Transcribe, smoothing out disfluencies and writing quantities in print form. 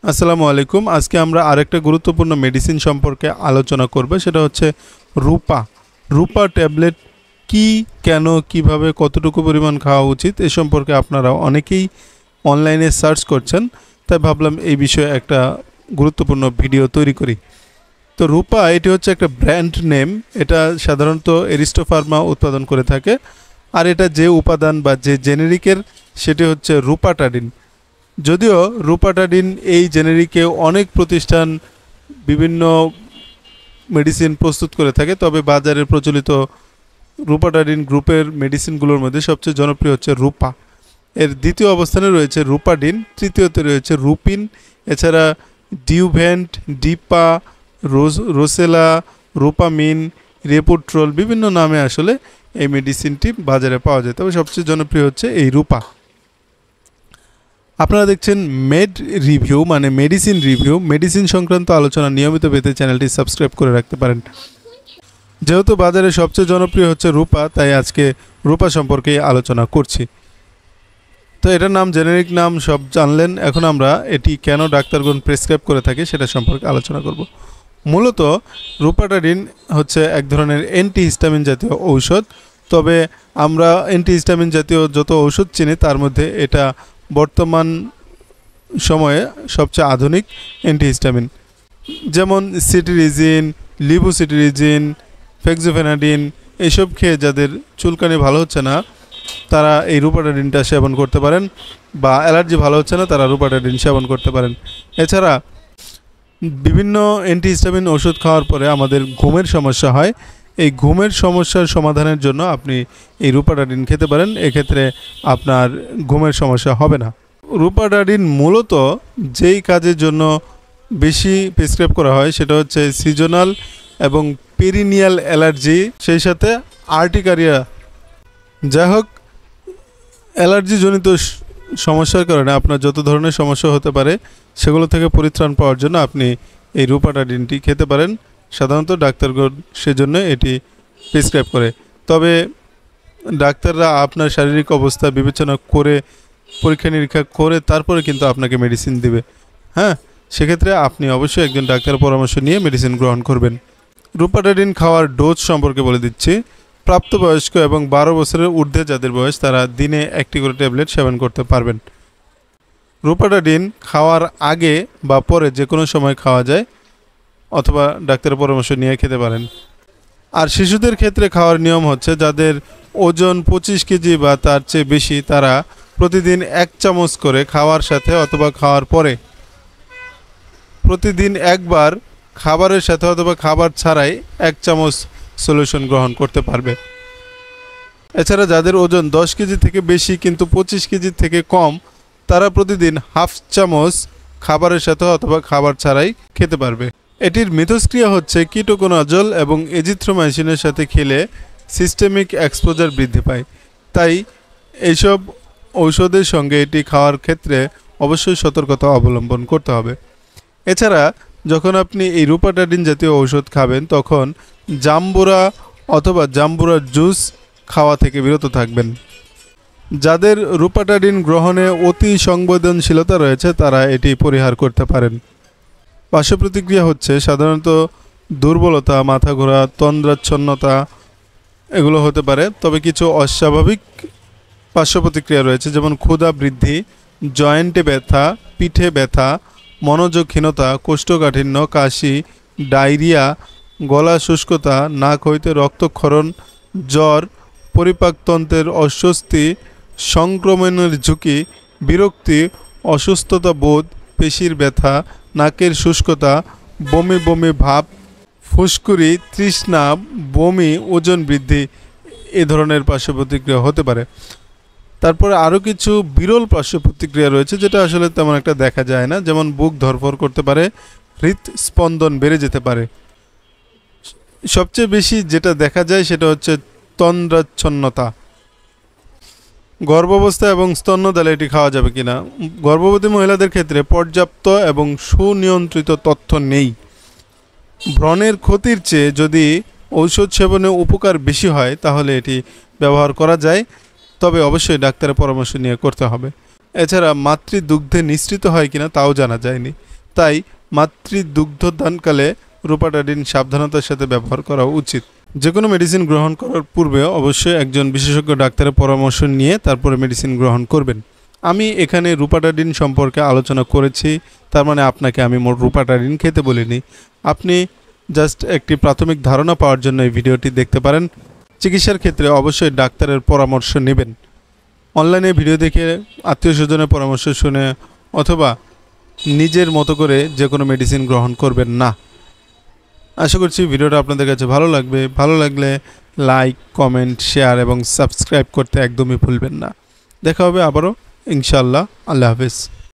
আসসালামু আলাইকুম। আজকে আমরা আরেকটা গুরুত্বপূর্ণ মেডিসিন সম্পর্কে আলোচনা করব, সেটা হচ্ছে রূপা। রূপা ট্যাবলেট কি, কেন, কিভাবে, কতটুকু পরিমাণ খাওয়া উচিত এ সম্পর্কে আপনারা অনেকেই অনলাইনে সার্চ করছেন, তাই ভাবলাম এই বিষয়ে একটা গুরুত্বপূর্ণ ভিডিও তৈরি করি। তো রূপা এটি হচ্ছে একটা ব্র্যান্ড নেম। এটা সাধারণত এরিস্টো ফার্মা উৎপাদন করে থাকে, আর এটা যে উপাদান বা যে জেনেরিকের সেটি হচ্ছে রূপাটাডিন। যদিও রূপাটাডিন এই জেনেরিকে অনেক প্রতিষ্ঠান বিভিন্ন মেডিসিন প্রস্তুত করে থাকে, তবে বাজারে প্রচলিত রূপাটাডিন গ্রুপের মেডিসিনগুলোর মধ্যে সবচেয়ে জনপ্রিয় হচ্ছে রূপা। এর দ্বিতীয় অবস্থানে রয়েছে রূপাডিন, তৃতীয়তে রয়েছে রুপিন, এছাড়া ডিউভেন্ট, ডিপা, রোসেলা, রূপামিন, রেপোট্রোল, বিভিন্ন নামে আসলে এই মেডিসিনটি বাজারে পাওয়া যায়, তবে সবচেয়ে জনপ্রিয় হচ্ছে এই রূপা। আপনারা দেখছেন মেড রিভিউ, মানে মেডিসিন রিভিউ। মেডিসিন সংক্রান্ত আলোচনা নিয়মিত পেতে চ্যানেলটি সাবস্ক্রাইব করে রাখতে পারেন। যেহেতু বাজারে সবচেয়ে জনপ্রিয় হচ্ছে রূপা, তাই আজকে রূপা সম্পর্কে আলোচনা করছি। তো এটার নাম, জেনেরিক নাম সব জানলেন। এখন আমরা এটি কেন ডাক্তারগণ প্রেসক্রাইব করে থাকে সেটা সম্পর্কে আলোচনা করব। মূলত রূপাটাডিন হচ্ছে এক ধরনের অ্যান্টিহিস্টামিন জাতীয় ঔষধ। তবে আমরা অ্যান্টিহিস্টামিন জাতীয় যত ঔষধ চিনি তার মধ্যে এটা বর্তমান সময়ে সবচেয়ে আধুনিক অ্যান্টিহিস্টামিন। যেমন সিটিরিজিন, লিভোসিটিরিজিন, ফেক্সোফেনাডিন, এইসব খেয়ে যাদের চুলকানি ভালো হচ্ছে না তারা এই রূপাটাডিনটা সেবন করতে পারেন, বা অ্যালার্জি ভালো হচ্ছে না তারা রূপাটাডিন সেবন করতে পারেন। এছাড়া বিভিন্ন অ্যান্টিহিস্টামিন ওষুধ খাওয়ার পরে আমাদের ঘুমের সমস্যা হয়, এই ঘুমের সমস্যার সমাধানের জন্য আপনি এই রূপাটাডিন খেতে পারেন। এক্ষেত্রে আপনার ঘুমের সমস্যা হবে না। রূপাটাডিন মূলত যেই কাজের জন্য বেশি প্রেসক্রাইব করা হয় সেটা হচ্ছে সিজনাল এবং পেরিনিয়াল অ্যালার্জি, সেই সাথে আর্টিকারিয়া। যাই হোক, অ্যালার্জিজনিত সমস্যার কারণে আপনার যত ধরনের সমস্যা হতে পারে সেগুলো থেকে পরিত্রাণ পাওয়ার জন্য আপনি এই রূপাটাডিনটি খেতে পারেন। সাধারণত ডাক্তারগণ সেজন্য এটি প্রেসক্রাইব করে। তবে ডাক্তাররা আপনার শারীরিক অবস্থা বিবেচনা করে, পরীক্ষা নিরীক্ষা করে তারপরে কিন্তু আপনাকে মেডিসিন দিবে। হ্যাঁ, সেক্ষেত্রে আপনি অবশ্যই একজন ডাক্তারের পরামর্শ নিয়ে মেডিসিন গ্রহণ করবেন। রূপাটাডিন খাওয়ার ডোজ সম্পর্কে বলে দিচ্ছি। প্রাপ্তবয়স্ক এবং 12 বছরের ঊর্ধ্বে যাদের বয়স তারা দিনে একটি করে ট্যাবলেট সেবন করতে পারবেন। রূপাটাডিন খাওয়ার আগে বা পরে যে কোনো সময় খাওয়া যায়, অথবা ডাক্তারের পরামর্শ নিয়ে খেতে পারেন। আর শিশুদের ক্ষেত্রে খাওয়ার নিয়ম হচ্ছে, যাদের ওজন 25 কেজি বা তার চেয়ে বেশি তারা প্রতিদিন 1 চামচ করে খাওয়ার সাথে অথবা খাওয়ার পরে, প্রতিদিন একবার খাবারের সাথে অথবা খাবার ছাড়াই 1 চামচ সলিউশন গ্রহণ করতে পারবে। এছাড়া যাদের ওজন 10 কেজি থেকে বেশি কিন্তু 25 কেজি থেকে কম, তারা প্রতিদিন হাফ চামচ খাবারের সাথে অথবা খাবার ছাড়াই খেতে পারবে। এটির মিথস্ক্রিয়া হচ্ছে কিটোকোনাজল এবং এজিথ্রোমাইসিনের সাথে খেলে সিস্টেমিক এক্সপোজার বৃদ্ধি পায়, তাই এইসব ঔষধের সঙ্গে এটি খাওয়ার ক্ষেত্রে অবশ্যই সতর্কতা অবলম্বন করতে হবে। এছাড়া যখন আপনি এই রূপাটাডিন জাতীয় ঔষধ খাবেন তখন জাম্বুরা অথবা জাম্বুরার জুস খাওয়া থেকে বিরত থাকবেন। যাদের রূপাটাডিন গ্রহণে অতি সংবেদনশীলতা রয়েছে তারা এটি পরিহার করতে পারেন। পার্শ্ব প্রতিক্রিয়া হচ্ছে সাধারণত দুর্বলতা, মাথা ঘোরা, তন্দ্রাচ্ছন্নতা, এগুলো হতে পারে। তবে কিছু অস্বাভাবিক পার্শ্ব প্রতিক্রিয়া রয়েছে, যেমন ক্ষুধা বৃদ্ধি, জয়েন্টে ব্যথা, পিঠে ব্যথা, মনোযোগহীনতা, কোষ্ঠকাঠিন্য, কাশি, ডায়রিয়া, গলা শুষ্কতা, নাক হইতে রক্তক্ষরণ, জ্বর, পরিপাকতন্ত্রের অস্বস্তি, সংক্রমণের ঝুঁকি, বিরক্তি, অসুস্থতা বোধ, পেশির ব্যথা, নাকের শুষ্কতা, বমি বমি ভাব, ফুসকুড়ি, তৃষ্ণা, বমি, ওজন বৃদ্ধি, এ ধরনের পার্শ্ব প্রতিক্রিয়া হতে পারে। তারপরে আরও কিছু বিরল পার্শ্ব প্রতিক্রিয়া রয়েছে যেটা আসলে তেমন একটা দেখা যায় না, যেমন বুক ধড়ফড় করতে পারে, হৃদস্পন্দন বেড়ে যেতে পারে। সবচেয়ে বেশি যেটা দেখা যায় সেটা হচ্ছে তন্দ্রাচ্ছন্নতা। গর্ভাবস্থা এবং স্তন্যদালে এটি খাওয়া যাবে কিনা। গর্ভবতী মহিলাদের ক্ষেত্রে পর্যাপ্ত এবং সুনিয়ন্ত্রিত তথ্য নেই। ব্রণের ক্ষতির চেয়ে যদি ঔষধ সেবনে উপকার বেশি হয় তাহলে এটি ব্যবহার করা যায়, তবে অবশ্যই ডাক্তারের পরামর্শ নিয়ে করতে হবে। এছাড়া মাতৃদুগ্ধে নিঃসৃত হয় কিনা তাও জানা যায়নি। তাই মাতৃদুগ্ধদানকালে রূপাটাডিন সাবধানতার সাথে ব্যবহার করা উচিত। যে কোনো মেডিসিন গ্রহণ করার পূর্বে অবশ্যই একজন বিশেষজ্ঞ ডাক্তারের পরামর্শ নিয়ে তারপরে মেডিসিন গ্রহণ করবেন। আমি এখানে রূপাটাডিন সম্পর্কে আলোচনা করেছি, তার মানে আপনাকে আমি রূপাটাডিন খেতে বলিনি। আপনি জাস্ট একটি প্রাথমিক ধারণা পাওয়ার জন্য এই ভিডিওটি দেখতে পারেন। চিকিৎসার ক্ষেত্রে অবশ্যই ডাক্তারের পরামর্শ নেবেন। অনলাইনে ভিডিও দেখে আত্মীয় স্বজনের পরামর্শ শুনে অথবা নিজের মতো করে যে কোনো মেডিসিন গ্রহণ করবেন না। আশা করছি ভিডিওটা আপনাদের কাছে ভালো লাগবে। ভালো লাগলে লাইক, কমেন্ট, শেয়ার এবং সাবস্ক্রাইব করতে একদমই ভুলবেন না। দেখা হবে আবারও ইনশাআল্লাহ। আল্লাহ হাফেজ।